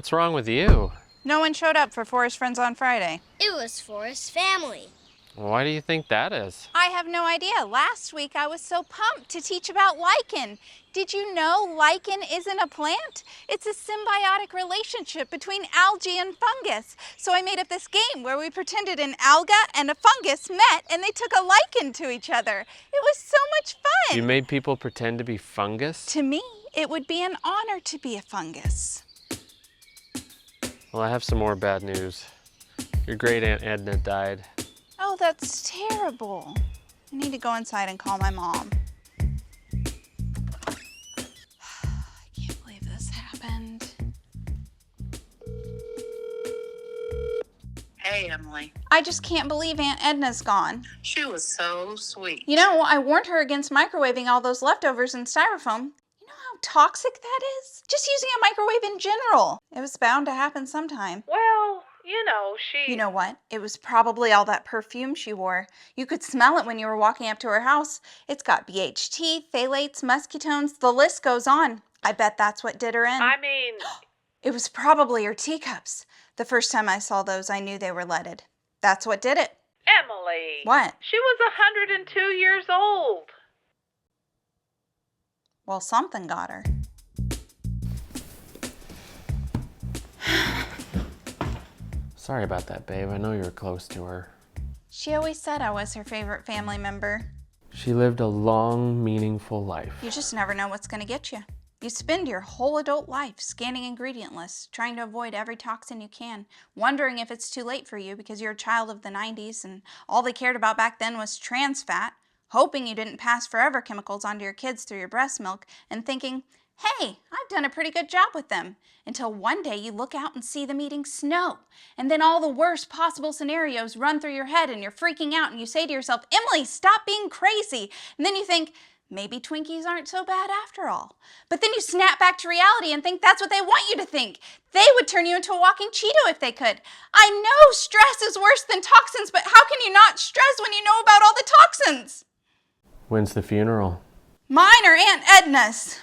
What's wrong with you? No one showed up for Forest Friends on Friday. It was Forest family. Why do you think that is? I have no idea. Last week I was so pumped to teach about lichen. Did you know lichen isn't a plant? It's a symbiotic relationship between algae and fungus. So I made up this game where we pretended an alga and a fungus met and they took a lichen to each other. It was so much fun. You made people pretend to be fungus? To me, it would be an honor to be a fungus. Well, I have some more bad news. Your Great Aunt Edna died. Oh, that's terrible. I need to go inside and call my mom. I can't believe this happened. Hey, Emily. I just can't believe Aunt Edna's gone. She was so sweet. You know, I warned her against microwaving all those leftovers in styrofoam. You know how toxic that is? Just using a microwave in general. It was bound to happen sometime. Well, you know, she... You know what? It was probably all that perfume she wore. You could smell it when you were walking up to her house. It's got BHT, phthalates, muscatones, the list goes on. I bet that's what did her in. I mean... It was probably her teacups. The first time I saw those, I knew they were leaded. That's what did it. Emily. What? She was 102 years old. Well, something got her. Sorry about that, babe. I know you were close to her. She always said I was her favorite family member. She lived a long, meaningful life. You just never know what's going to get you. You spend your whole adult life scanning ingredient lists, trying to avoid every toxin you can, wondering if it's too late for you because you're a child of the 90s and all they cared about back then was trans fat, hoping you didn't pass forever chemicals onto your kids through your breast milk, and thinking, hey, I've done a pretty good job with them, until one day you look out and see them eating snow, and then all the worst possible scenarios run through your head and you're freaking out and you say to yourself, Emily, stop being crazy, and then you think, maybe Twinkies aren't so bad after all. But then you snap back to reality and think that's what they want you to think. They would turn you into a walking Cheeto if they could. I know stress is worse than toxins, but how can you not stress when you know about all the toxins? When's the funeral? Mine or Aunt Edna's?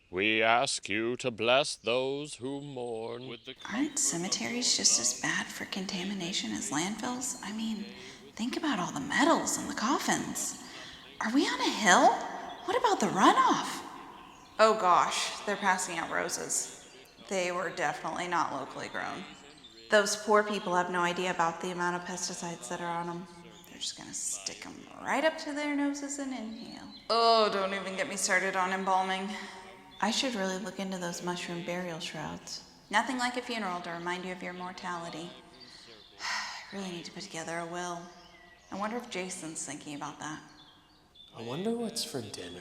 We ask you to bless those who mourn with the... Aren't cemeteries just as bad for contamination as landfills? I mean, think about all the metals in the coffins. Are we on a hill? What about the runoff? Oh gosh, they're passing out roses. They were definitely not locally grown. Those poor people have no idea about the amount of pesticides that are on them. They're just gonna stick them right up to their noses and inhale. Oh, don't even get me started on embalming. I should really look into those mushroom burial shrouds. Nothing like a funeral to remind you of your mortality. I really need to put together a will. I wonder if Jason's thinking about that. I wonder what's for dinner.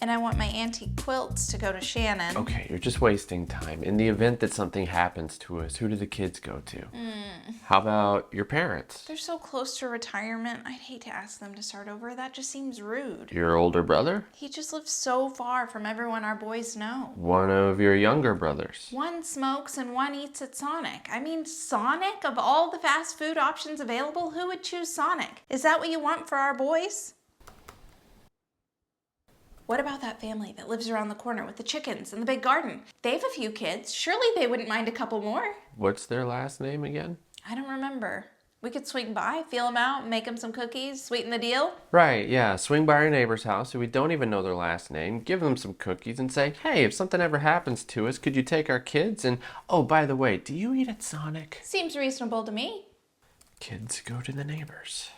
And I want my antique quilts to go to Shannon. Okay, you're just wasting time. In the event that something happens to us, who do the kids go to? How about your parents? They're so close to retirement, I'd hate to ask them to start over. That just seems rude. Your older brother? He just lives so far from everyone our boys know. One of your younger brothers? One smokes and one eats at Sonic. I mean, Sonic? Of all the fast food options available, who would choose Sonic? Is that what you want for our boys? What about that family that lives around the corner with the chickens and the big garden? They have a few kids. Surely they wouldn't mind a couple more. What's their last name again? I don't remember. We could swing by, feel them out, make them some cookies, sweeten the deal. Right, yeah. Swing by our neighbor's house who we don't even know their last name, give them some cookies and say, hey, if something ever happens to us, could you take our kids? And, oh, by the way, do you eat at Sonic? Seems reasonable to me. Kids go to the neighbors.